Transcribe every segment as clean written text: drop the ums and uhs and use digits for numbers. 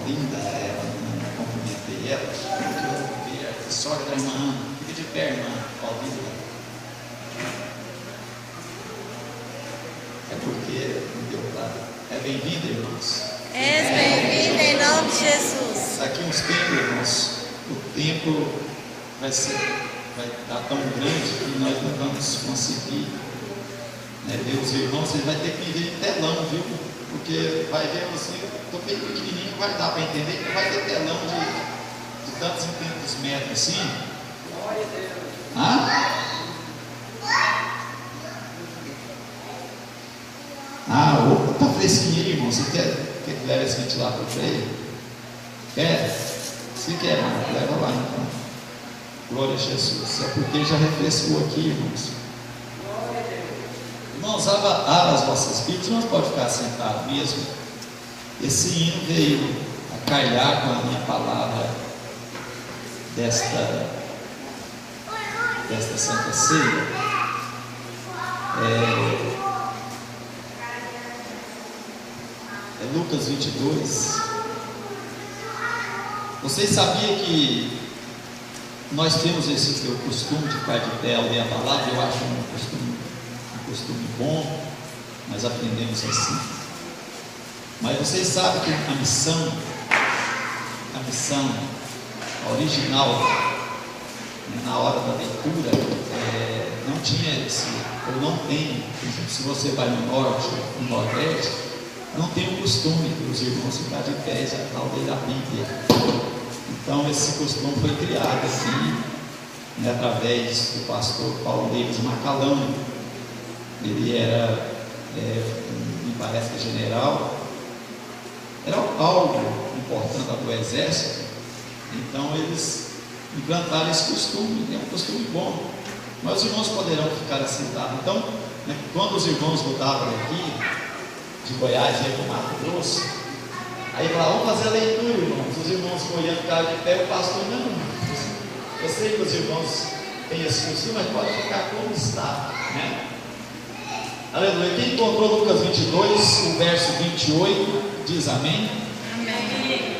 linda ela, né? Cumprimentei ela, porque eu vi a sogra da irmã Ana, fica de pé, irmã Paulina. É porque não deu para. É bem-vinda, irmãos. És bem-vinda em nome de Jesus. Daqui uns tempos, irmãos, o tempo vai estar tão grande que nós não vamos conseguir, né, ver os irmãos. Vocês vão ter que vir em telão, viu? Porque vai ver assim, estou bem pequenininho, vai dar para entender que vai ter telão de tantos e tantos metros assim. Glória a Deus. Opa, tá fresquinho aí, irmão. Você quer que leve esse ventilador para ele? Quer? Se quer, irmão, leva lá então. Glória a Jesus. É porque já refrescou aqui, irmãos. Glória a Deus. Irmãos, abra as vossas Bíblias, não pode ficar sentado mesmo. Esse hino veio a calhar com a minha palavra desta Santa Ceia. É Lucas 22. Vocês sabiam que nós temos esse costume de ficar de pé ao ler a palavra? Eu acho um costume bom, nós aprendemos assim. Mas vocês sabem que a missão original, na hora da leitura, não tinha ou não tem. Se você vai no norte, no nordeste, não tem o costume dos irmãos ficar de pé ao ler a Bíblia. Então esse costume foi criado aqui, né, através do pastor Paulo Davis Macalão. Ele era, me parece que general, era algo importante do exército. Então eles implantaram esse costume, é um costume bom. Mas os irmãos poderão ficar sentados. Então, né, quando os irmãos voltavam aqui de Goiás e para o Mato Grosso, aí falavam, vamos fazer a leitura, irmãos. Os irmãos olhando o cara de pé, o pastor, não. Eu sei que os irmãos têm esse costume, mas pode ficar como está, né? Aleluia. Quem encontrou Lucas 22, o verso 28, diz amém? Amém.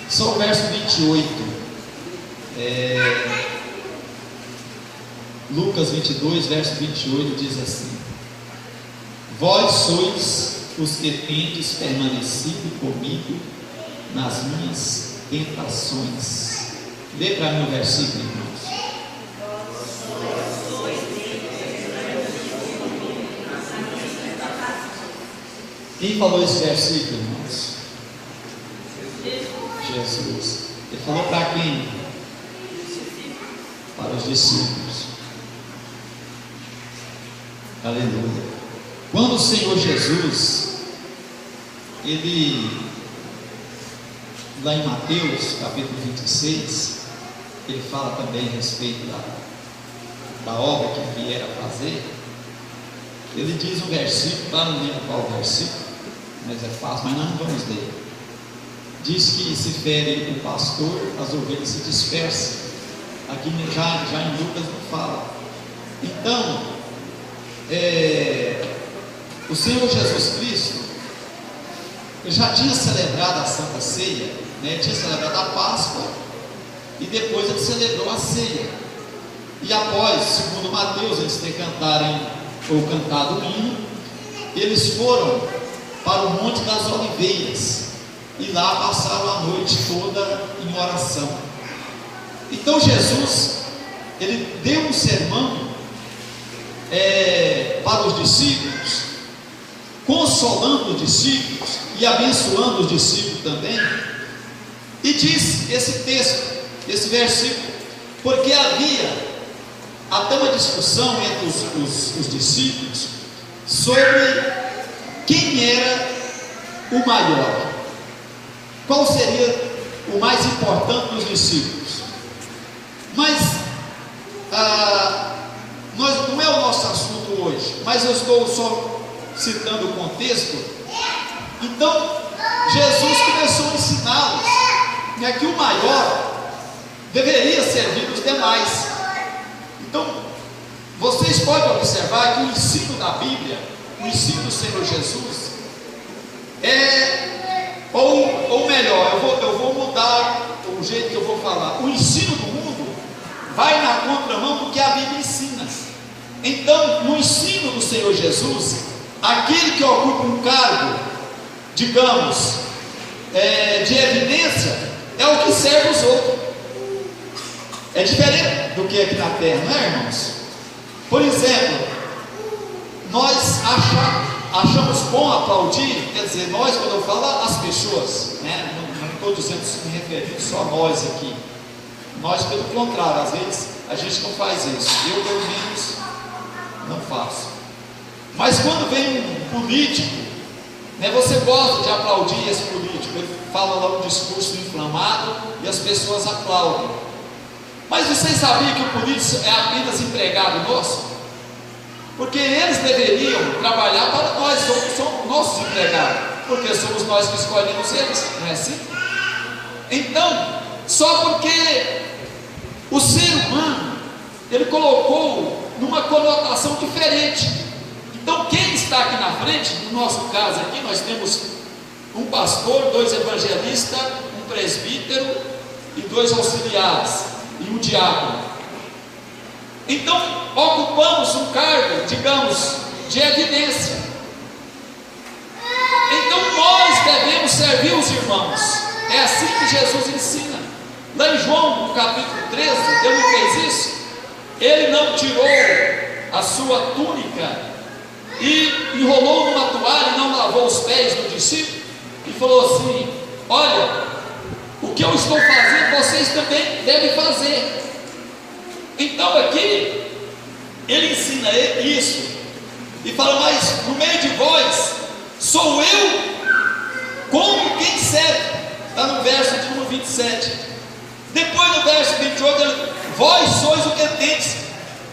Só o verso 28. Lucas 22, verso 28 diz assim: vós sois os que tendes permanecido comigo nas minhas tentações. Lê para mim o versículo, irmãos. Quem falou esse versículo, irmãos? Jesus. Ele falou para quem? Para os discípulos. Aleluia. Quando o Senhor Jesus, ele, lá em Mateus capítulo 26, ele fala também a respeito da obra que vier a fazer. Ele diz um versículo, lá não lembro qual versículo, mas é fácil, mas nós não vamos ler. Diz que se fere o pastor, as ovelhas se dispersam. Aqui já em Lucas não fala. Então, o Senhor Jesus Cristo já tinha celebrado a Santa Ceia, né? Tinha celebrado a Páscoa e depois ele celebrou a ceia. E após, segundo Mateus, eles ter cantado o hino, eles foram para o Monte das Oliveiras e lá passaram a noite toda em oração. Então Jesus, ele deu um sermão para os discípulos, consolando os discípulos e abençoando os discípulos também. E diz esse texto, esse versículo, porque havia até uma discussão entre os discípulos sobre quem era o maior, qual seria o mais importante dos discípulos. Mas não é o nosso assunto hoje, mas eu estou só citando o contexto. Então Jesus começou a ensiná-los, né, que o maior deveria servir os demais. Então vocês podem observar que o ensino da Bíblia, o ensino do Senhor Jesus ou melhor, melhor, eu vou mudar o jeito que eu vou falar. O ensino do mundo vai na contramão do que a Bíblia ensina. Então, no ensino do Senhor Jesus, aquele que ocupa um cargo, digamos, de evidência, é o que serve os outros. É diferente do que aqui na terra, não é, irmãos? Por exemplo, nós achamos bom aplaudir, quer dizer, nós, quando eu falo as pessoas, né, não estou dizendo, me referindo só a nós aqui. Nós, pelo contrário, às vezes a gente não faz isso. Eu, pelo menos, não faço. Mas quando vem um político, né, você gosta de aplaudir esse político. Ele fala lá um discurso inflamado e as pessoas aplaudem. Mas vocês sabiam que o político é apenas empregado nosso? Porque eles deveriam trabalhar para nós, somos nossos empregados, porque somos nós que escolhemos eles, não é assim? Então, só porque o ser humano, ele colocou numa conotação diferente. Então, quem está aqui na frente, no nosso caso aqui, nós temos um pastor, 2 evangelistas, um presbítero e 2 auxiliares e um diácono. Então, ocupamos um cargo, digamos, de evidência. Então, nós devemos servir os irmãos. É assim que Jesus ensina. Lá em João, no capítulo 13, ele fez isso. Ele não tirou a sua túnica e enrolou numa toalha e não lavou os pés do discípulo e falou assim: olha, o que eu estou fazendo, vocês também devem fazer. Então aqui ele ensina isso e fala: mas no meio de vós sou eu como quem serve. Está no verso de número 27. Depois no verso 28 ele: vós sois o que tendes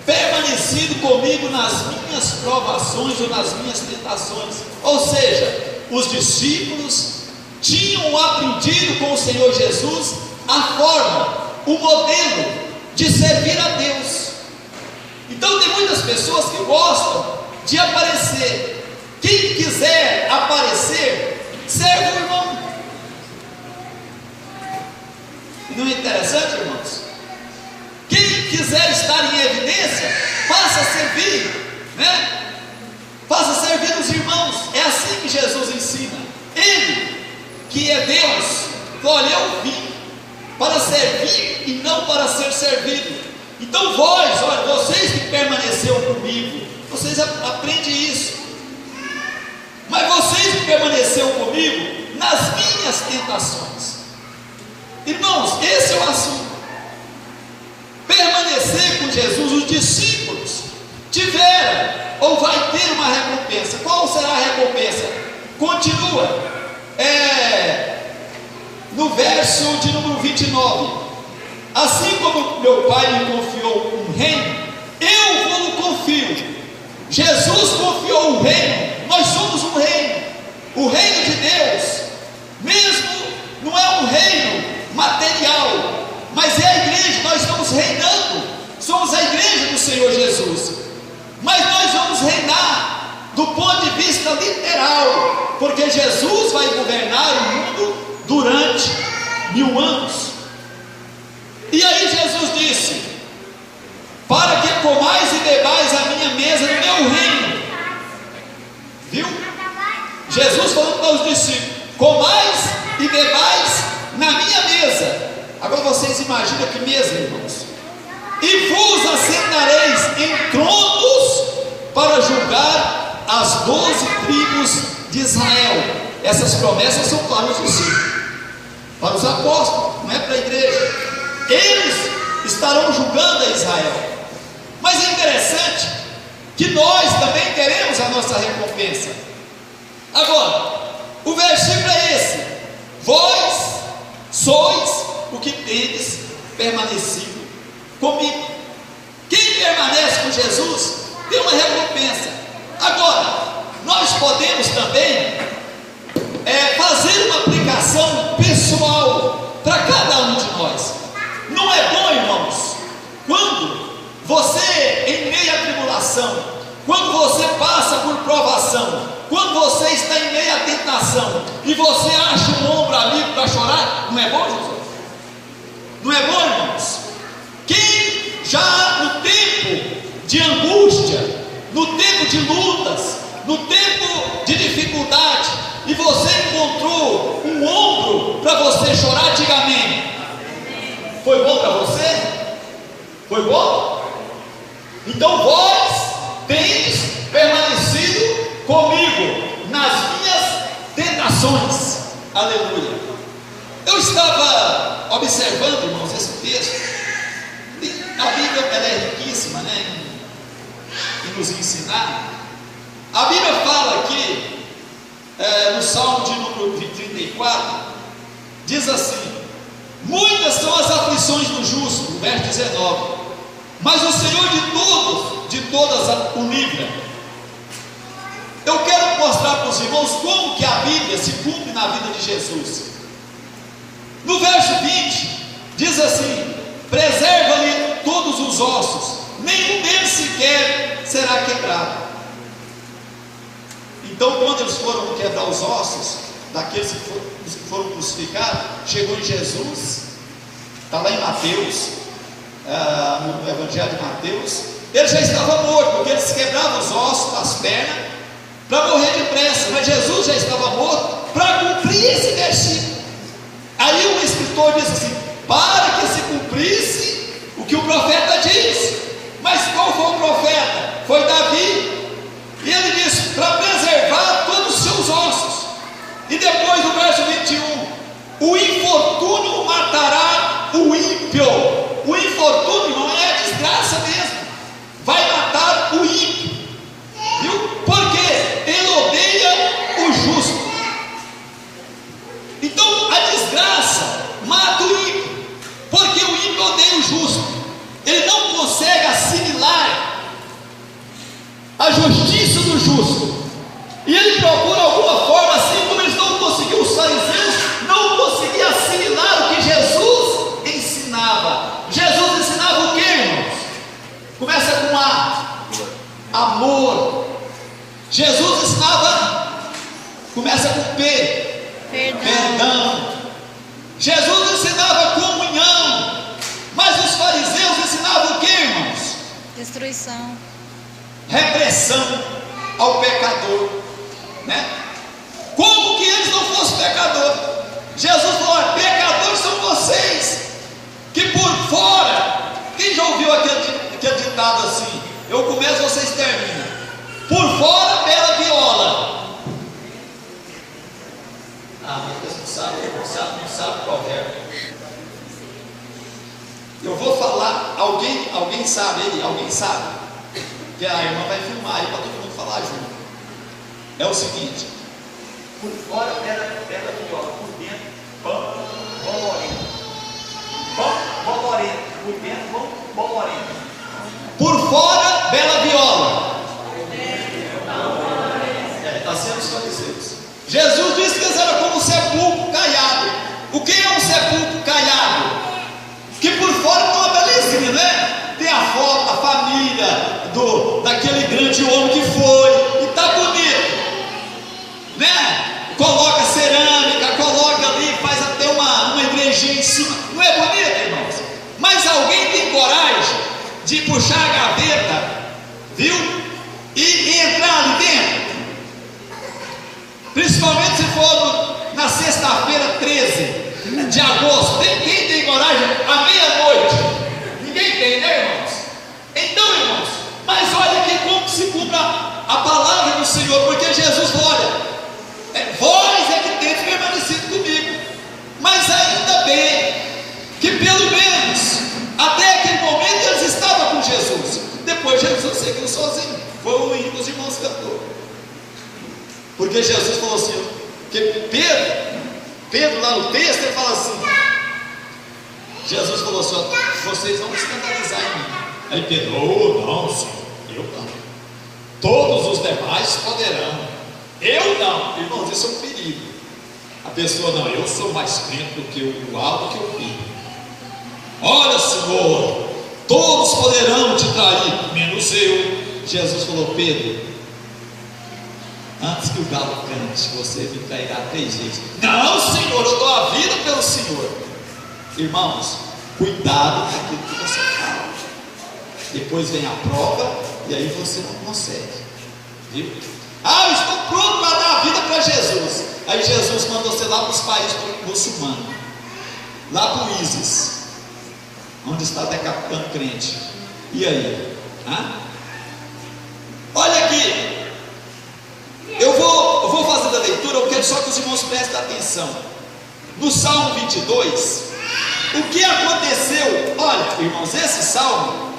permanecido comigo nas minhas provações ou nas minhas tentações. Ou seja, os discípulos tinham aprendido com o Senhor Jesus a forma, o modelo de servir a Deus. Então tem muitas pessoas que gostam de aparecer. Quem quiser aparecer, serve o irmão. Não é interessante, irmãos? Quem quiser estar em evidência, faça servir, né? Faça servir os irmãos. É assim que Jesus ensina. Ele, que é Deus, falou: olha, eu vim para servir e não para ser servido. Então vós, olha, vocês que permaneceram comigo, vocês aprendem isso. Mas vocês que permaneceram comigo nas minhas tentações. Irmãos, esse é o assunto. Permanecer com Jesus, os discípulos tiveram ou vai ter uma recompensa. Qual será a recompensa? Continua no verso de número 29: assim como meu Pai me confiou um reino, eu vou-lo confio. Jesus confiou um reino. Nós somos um reino. O reino de Deus mesmo não é um reino material, mas é a igreja. Nós estamos reinando, somos a igreja do Senhor Jesus. Mas nós vamos reinar do ponto de vista literal, porque Jesus vai governar o mundo durante 1000 anos. E aí Jesus disse: para que comais e bebais a minha mesa no meu reino. Viu? Jesus falando para os discípulos: comais e bebais na minha mesa. Agora vocês imaginam que mesa, irmãos? E vos assentareis em tronos para julgar as 12 tribos de Israel. Essas promessas são para os discípulos, para os apóstolos, não é para a igreja. Eles estarão julgando a Israel. Mas é interessante que nós também teremos a nossa recompensa. Agora, o versículo é esse: vós sois o que tendes permanecido comigo. Quem permanece com Jesus tem uma recompensa. Agora, nós podemos também fazer uma aplicação pessoal para cada um de nós. Não é bom, irmãos, quando você, em meio à tribulação, quando você passa por provação, quando você está em meio à tentação e você acha um ombro ali para chorar Não é bom, Jesus? Não é bom, irmãos? Quem já no tempo de angústia, no tempo de lutas, no tempo de dificuldade, e você encontrou um ombro para você chorar, diga amém. Foi bom para você? Foi bom? Então vós tendes permanecido comigo nas minhas tentações. Aleluia. Eu estava observando, irmãos, esse texto. A Bíblia, ela é riquíssima, né, em nos ensinar. A Bíblia fala aqui, no Salmo de número 34, diz assim: muitas são as aflições do justo, no verso 19, mas o Senhor de todas o livra. Eu quero mostrar para os irmãos como que a Bíblia se cumpre na vida de Jesus. No verso 20, diz assim: preserva-lhe todos os ossos, nenhum deles sequer será quebrado. Então, quando eles foram quebrar os ossos daqueles que foram crucificados, chegou em Jesus, está lá em Mateus, no Evangelho de Mateus, ele já estava morto, porque eles quebravam os ossos das pernas para morrer depressa, mas Jesus já estava morto para cumprir esse versículo. Aí o escritor diz assim: para que se cumprisse o que o profeta diz. Mas qual foi o profeta? Foi Davi. E ele diz: para preservar todos os seus ossos. E depois no verso 21, o infortúnio matará o ímpio. O infortúnio, irmão, é a desgraça mesmo. Vai matar o ímpio. Viu? Porque ele odeia o justo. Então a desgraça mata o ímpio, porque o ímpio odeia o justo. Ele não consegue assimilar a justiça do justo, e ele procura alguma forma, assim como eles não conseguiram, os fariseus não conseguiam assimilar o que Jesus ensinava. Jesus ensinava o que, irmãos? Começa com A: amor. Jesus ensinava, começa com P: perdão. Jesus ensinava comunhão, mas os fariseus ensinavam o que, irmãos? Destruição. Repressão ao pecador, né? Como que eles não fossem pecadores? Jesus falou: pecadores são vocês, que por fora, quem já ouviu aquele ditado assim: eu começo, vocês terminam. Por fora, bela viola. Mas não sabe qual é. Eu vou falar, alguém sabe aí? Alguém sabe? Que a irmã vai filmar aí para todo mundo falar junto. É o seguinte: por fora bela viola, por dentro pão bolorento. Pão bolorento, por dentro pão bolorento. Por fora bela viola. Está sendo os fariseus. Jesus disse que eles eram como um sepulcro caiado. O que é um sepulcro caiado? Que por fora tem uma belezinha, né? Tem a foto, a família daquele grande homem que foi, e está bonito, né? Coloca cerâmica, coloca ali, faz até uma igrejinha em cima. Não é bonito, irmãos? Mas alguém tem coragem de puxar a gaveta, viu? E entrar ali dentro? Principalmente se for na sexta-feira 13 de agosto. Quem tem coragem à meia-noite? Ninguém tem, né, irmãos? Então, irmãos, mas olha aqui como se cumpre a palavra do Senhor, porque Jesus falou: olha, vós é que tendes permanecido comigo. Mas ainda bem que pelo menos até aquele momento eles estavam com Jesus. Depois Jesus seguiu sozinho. Foi o hino que os irmãos cantou. Porque Jesus falou assim, que Pedro lá no texto, ele fala assim, Jesus falou assim: vocês vão escandalizar em mim. Aí Pedro: oh, não, Senhor, eu não. Todos os demais poderão, eu não. Irmãos, isso é um perigo. A pessoa: não, eu sou mais crente do que o alto que o filho. Olha, Senhor, todos poderão te trair, menos eu. Jesus falou: Pedro, Antes que o galo cante, você me trairá 3 vezes. Não, Senhor, eu dou a vida pelo Senhor. Irmãos, cuidado com aquilo que você fala. Depois vem a prova e aí você não consegue. Viu? Eu estou pronto para dar a vida para Jesus. Aí Jesus mandou você lá para os países muçulmanos, lá para o ISIS, onde está decapitando crente. E aí? Olha aqui. Eu vou fazer a leitura. Eu quero só que os irmãos prestem atenção. No Salmo 22, o que aconteceu? Olha, irmãos, esse salmo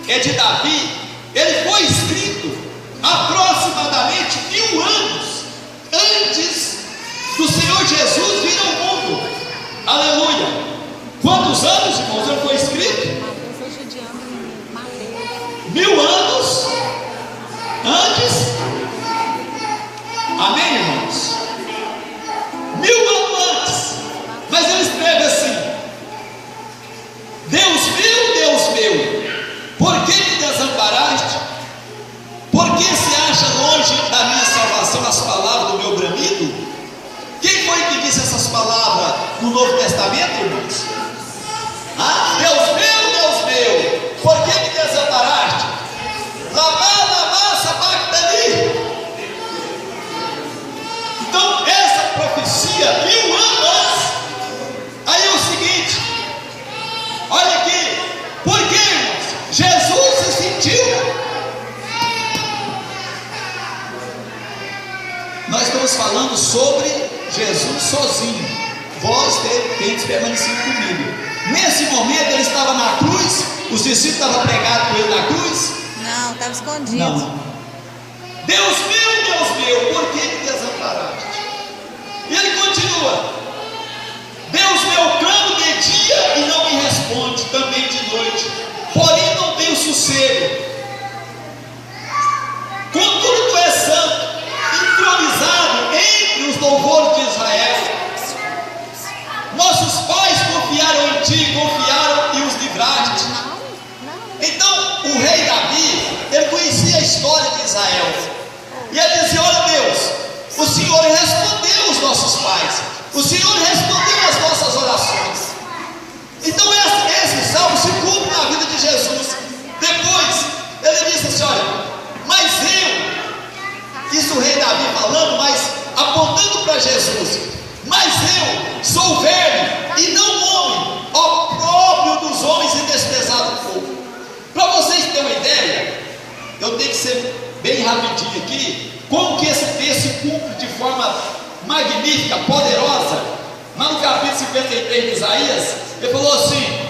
é de Davi. Ele foi escrito aproximadamente 1000 anos antes do Senhor Jesus vir ao mundo. Aleluia! Quantos anos, irmãos, ele foi escrito? 1000 anos antes. Amém, irmãos? 1000 anos antes. Mas ele escreve assim: Deus meu, por que me desamparaste? Por que se acha longe da minha salvação as palavras do meu bramido? Quem foi que disse essas palavras no Novo Testamento, irmãos? Deus meu, por que me desamparaste? Lamá, sabachthani. Então, essa profecia, 1000 anos antes. Aí é o seguinte, olha aqui, por que, irmãos? Jesus se sentiu. Nós estamos falando sobre Jesus sozinho. Vós tendes permanecido comigo. Nesse momento ele estava na cruz. Os discípulos estavam pregados com ele na cruz? Não, estava escondido. Não. Deus meu, por que me desamparaste? E ele continua: Deus meu, clamo de dia e não me responde, também de noite, porém não tenho sossego. Contudo tu és santo, entronizado entre os louvores de Israel. Nossos pais confiaram em ti, confiaram e os livraste. Então o rei Davi, ele conhecia a história de Israel, e ele dizia: olha Deus, o Senhor respondeu os nossos pais, o Senhor respondeu as nossas orações. Então esse salmo se cumpre na vida de Jesus. Depois ele disse assim: olha, mas isso o rei Davi falando, mas apontando para Jesus, mas eu sou verme e não homem, ó próprio dos homens e desprezado do povo. Para vocês terem uma ideia, eu tenho que ser bem rapidinho aqui, como que esse texto se cumpre de forma magnífica, poderosa. Lá no capítulo 53 de Isaías, ele falou assim: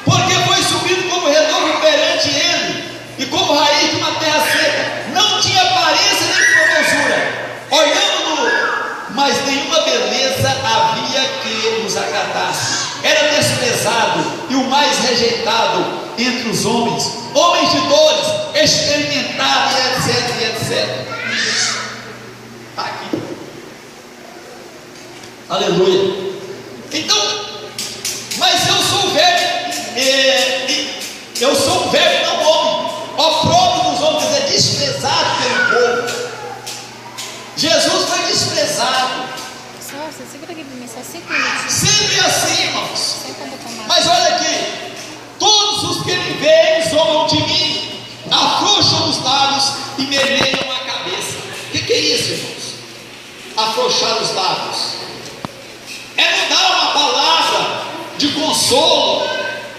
porque foi subido como renovo perante ele, e como raiz de uma terra seca, não tinha aparência nem formosura, olhando-no, mas nenhuma beleza havia que nos agradasse. Era desprezado e o mais rejeitado entre os homens, homens de dores, experimentado, e etc. Está aqui. Aleluia. Então, mas eu sou velho, eu sou velho, não homem, ó próprio dos homens, é desprezado pelo povo. Jesus foi desprezado. Nossa, segura aqui para mim, só 5 minutos. Sempre assim, irmãos. Mas olha aqui, todos os que me veem zombam de mim, afrouxam os lábios e meneiam a cabeça. O que é isso, irmãos? Afrouxar os lábios é não dar uma palavra de consolo,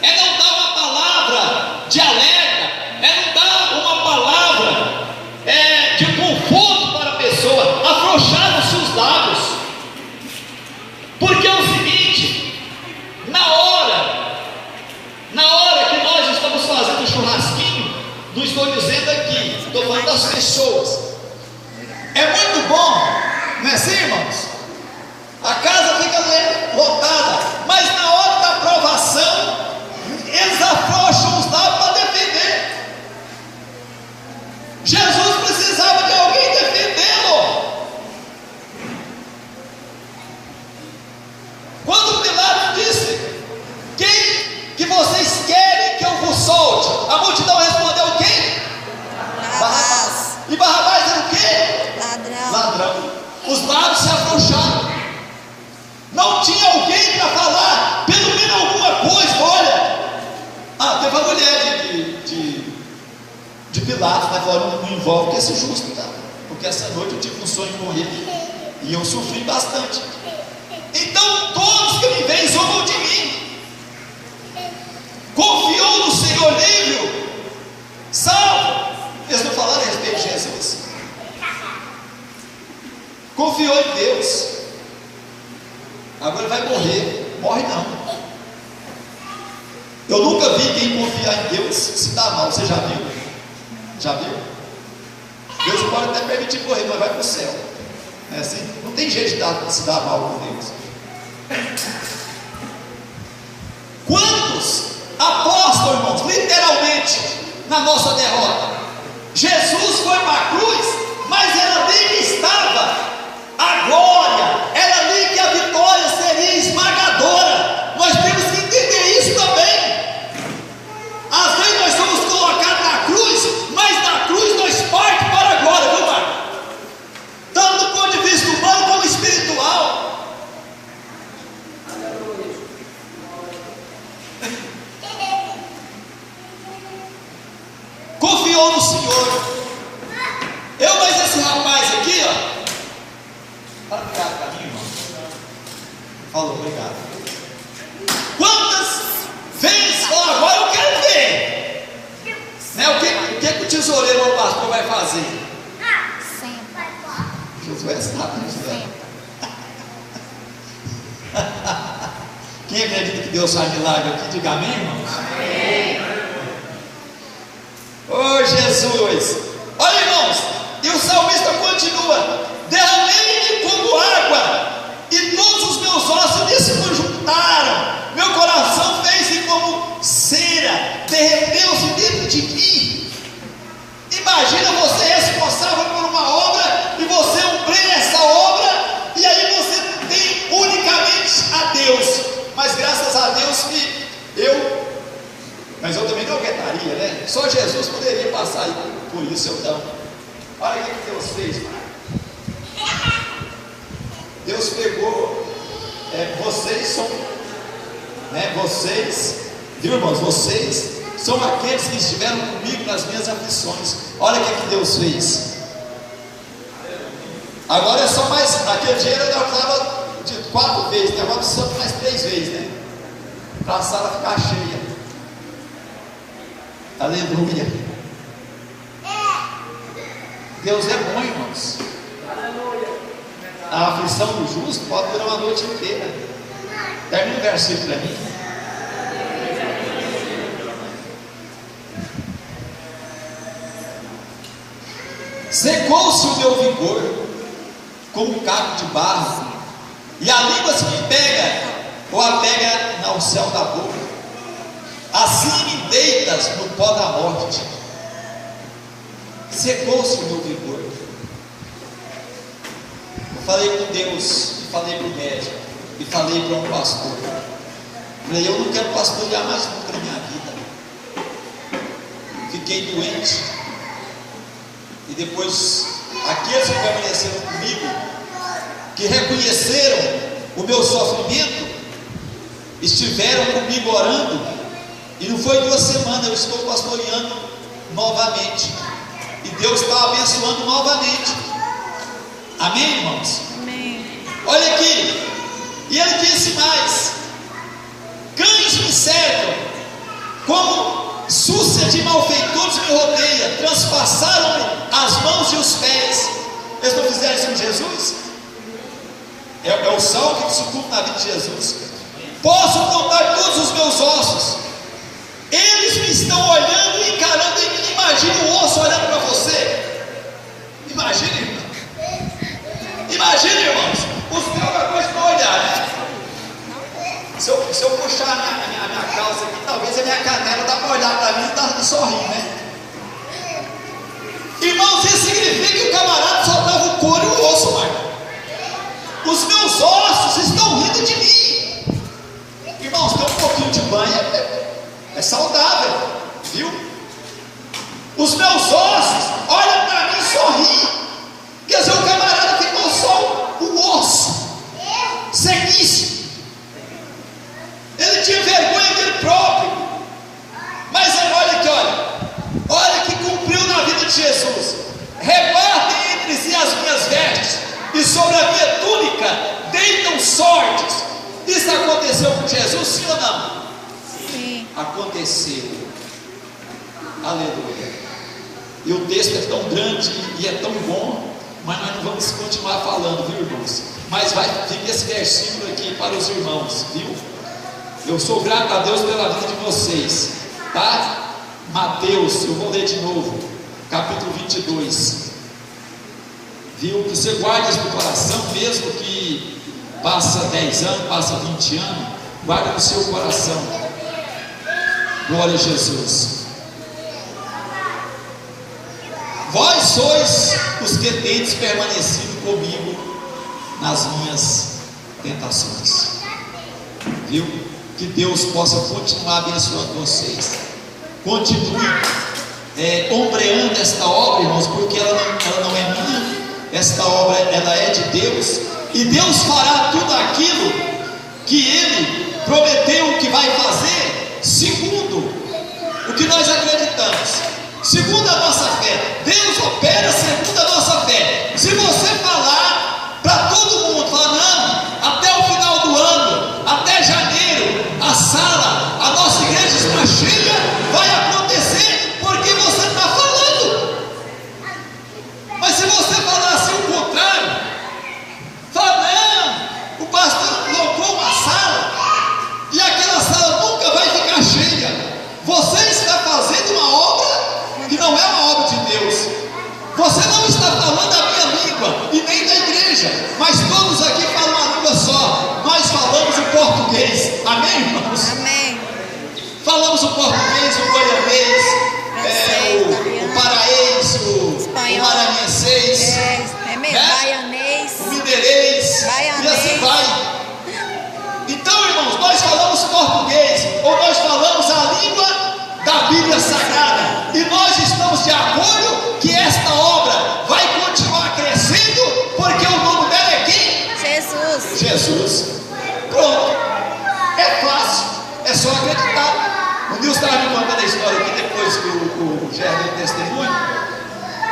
é não dar uma palavra de alerta, é não dar uma palavra de conforto para a pessoa. Afrouxar os seus lábios, porque é o seguinte: na hora que nós estamos fazendo churrasquinho, não estou dizendo aqui, estou falando das pessoas. É muito bom, não é assim, irmãos? A casa fica lotada, mas na hora da provação, eles afrouxam os lábios para defender. Jesus precisava de alguém defendê-lo. Quando Pilatos disse: quem que vocês querem que eu vos solte? A multidão respondeu: quem? Barrabás. E Barrabás era o quê? Ladrão. os lábios se afrouxaram. Não tinha alguém para falar, pelo menos alguma coisa. Olha, teve a mulher de Pilatos, né? Falou, não envolve que esse justo, tá? Porque essa noite eu tive um sonho com ele e eu sofri bastante. Então todos que me veem zombam de mim. Confiou no Senhor, livre, salvo. Eles não falaram a respeito de Jesus. Confiou em Deus. Agora vai morrer. Morre não. Eu nunca vi quem confiar em Deus se dá mal. Você já viu? Já viu? Deus pode até permitir morrer, mas vai para o céu. É assim? Não tem jeito de se dar mal com Deus. Quantos apostam, irmãos, literalmente, na nossa derrota? Jesus foi para a cruz, mas era ali que estava a glória, era ali que a vitória seria esmagadora. Nós temos que entender isso também. Às vezes nós somos colocados na cruz, mas na cruz nós partimos para a glória, viu, Marcos? Tanto do ponto de vista humano como espiritual. Confiou no Senhor. Mas esse rapaz aqui, ó. Fala obrigado para mim, irmão. Falou, obrigado. Quantas vezes falou, agora eu quero ver, né? O que o tesoureiro ou o pastor vai fazer? Senta. Josué sabe, Josué. Quem acredita que Deus faz milagre aqui, diga amém, irmãos? Amém. Oh, Jesus! Olha, irmãos, e o salmista continua: derramei-me como água, e todos os meus ossos se conjuntaram, meu coração fez-se como cera, derreteu-se dentro de mim. Imagina você responsável por uma obra, e você ombreia essa obra, e aí você tem unicamente a Deus. Mas graças a Deus que mas eu também não aguentaria, né? Só Jesus poderia passar por isso, então. Olha o que Deus fez, Marcos. Deus pegou, vocês são, né? Vocês, viu, irmãos? Vocês são aqueles que estiveram comigo nas minhas aflições. Olha o que Deus fez. Agora é só mais, aquele dia eu estava de 4 vezes, agora precisamos mais 3 vezes, né? Para a sala ficar cheia. Aleluia. Deus é bom, irmãos. A aflição do justo pode durar uma noite inteira. Termina o versículo para mim. Secou-se o meu vigor como um caco de barro, e a língua se me pega ou apega ao céu da boca. Assim me deitas no pó da morte. Secou-se o meu vigor. Eu falei com Deus, e falei para o médico, e falei para um pastor. Falei, eu não quero pastorear mais nunca na minha vida. Fiquei doente. E depois, aqueles que permaneceram comigo, que reconheceram o meu sofrimento, estiveram comigo orando. E não foi 2 semanas, eu estou pastoreando novamente. E Deus está abençoando novamente. Amém, irmãos? Amém. Olha aqui. E ele disse mais: cães me cercam, como súcia de malfeitores me rodeia, transpassaram-me as mãos e os pés. Eles não fizeram isso com Jesus? É o salmo que se cumpre na vida de Jesus. Posso contar todos os meus ossos. Eles me estão olhando e encarando em mim. Imagina o osso olhando para você. Imagina, irmão. Imagina, irmãos. Os meus agora estão olhando, né? Se eu puxar a minha calça aqui, talvez a minha canela dá para olhar para mim e sorrir, né? Irmãos, isso significa que o camarada soltava o couro e o osso, Marcos. Os meus ossos estão rindo de mim. Irmãos, tem um pouquinho de banho, é saudável, viu? Os meus ossos olham para mim e sorriem. Quer dizer, o camarada ficou só sobre a minha túnica deitam sortes. Isso aconteceu com Jesus, sim ou não? Sim. Aconteceu. Aleluia. E o texto é tão grande e é tão bom, mas nós não vamos continuar falando, viu, irmãos? Mas fica esse versículo aqui para os irmãos, viu? Eu sou grato a Deus pela vida de vocês, tá? Mateus, eu vou ler de novo, capítulo 22. Viu? Que você guarde isso no coração, mesmo que passa 10 anos, passa 20 anos, guarda no seu coração. Glória a Jesus. Vós sois os que tendes permanecido comigo nas minhas tentações. Viu? Que Deus possa continuar abençoando vocês. Continue ombreando esta obra, irmãos, porque ela não é minha. Esta obra, ela é de Deus. E Deus fará tudo aquilo que Ele prometeu que vai fazer, segundo o que nós acreditamos, segundo a nossa fé. Deus opera segundo a nossa fé. Se você falar para todo mundo, falar, não, até o final do ano, até janeiro, a sala, a nossa igreja está cheia, vai acontecer, porque você está falando. Mas se você falar assim o contrário, fala, não, o pastor colocou uma sala, e aquela sala nunca vai ficar cheia. Você está fazendo uma obra que não é uma obra de Deus. Você não está falando a minha língua e nem da igreja, mas todos aqui falam uma língua só. Nós falamos o português, amém, irmãos? Amém. Falamos o português, o goianês, o paraense, o maranhenses, É mesmo, né? baianês. O mineirês, Baianês. e assim vai. Então, irmãos, nós falamos português, ou nós falamos a língua da Bíblia Sagrada, e nós estamos de acordo que esta obra vai continuar crescendo, porque o nome dela é quem? Jesus. Jesus. Pronto. É fácil, é só acreditar. O Nilson estava me contando a história aqui, depois que o Gerard deu testemunho.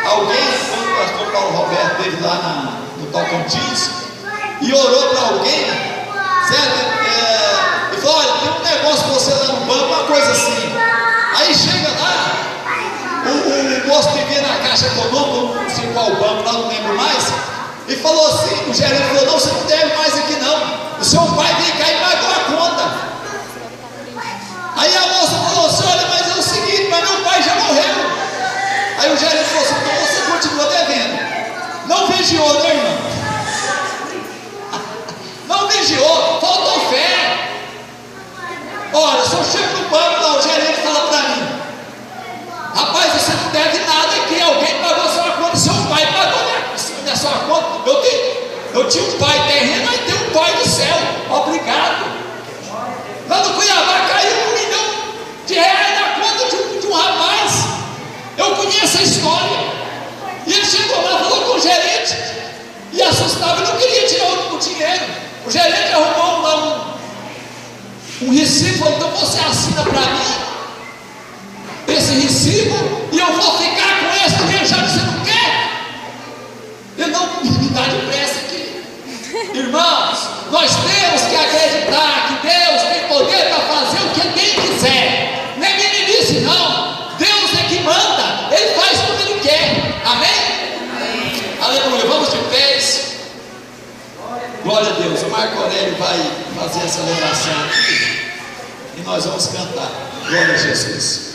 Alguém, quando o pastor Paulo Roberto esteve lá no Tocantins, e orou para alguém, certo? E falou, olha, tem um negócio com você lá no banco, uma coisa assim. Aí chega lá, o moço que vinha na Caixa Econômica, não sei qual banco lá, não lembro mais, e falou assim, o gerente falou, não, você não deve mais aqui não, o seu pai vem cá e pagou a conta. Aí a moça falou assim, olha, mas é o seguinte, mas meu pai já morreu. Aí o gerente falou assim, então você continua devendo. Não vigiou, né, irmão? Não vigiou, faltou fé. Olha, se eu chego no banco lá, o gerente fala para mim, rapaz, você não deve nada aqui, alguém pagou sua conta, seu pai pagou na sua conta. Eu tinha um pai terreno, mas tem um pai do céu, obrigado. Lá no Cuiabá caiu R$1 milhão na conta de um rapaz. Eu conheço a história. E ele chegou lá, falou com o gerente, e assustava, ele não queria tirar o dinheiro. O gerente arrumou lá um recibo, falou, então você assina para mim esse recibo, e eu vou ficar com esse dinheiro, já que você não quer. Ele não me dá depressa aqui. Irmãos, nós temos que acreditar que Deus tem poder para fazer o que Ele quiser. Não é meninice não, Deus é que manda, Ele faz como Ele quer, amém? Amém. Aleluia, vamos de pés. Glória a Deus. O Marco Aurélio vai fazer essa celebração aqui e nós vamos cantar. Glória a Jesus.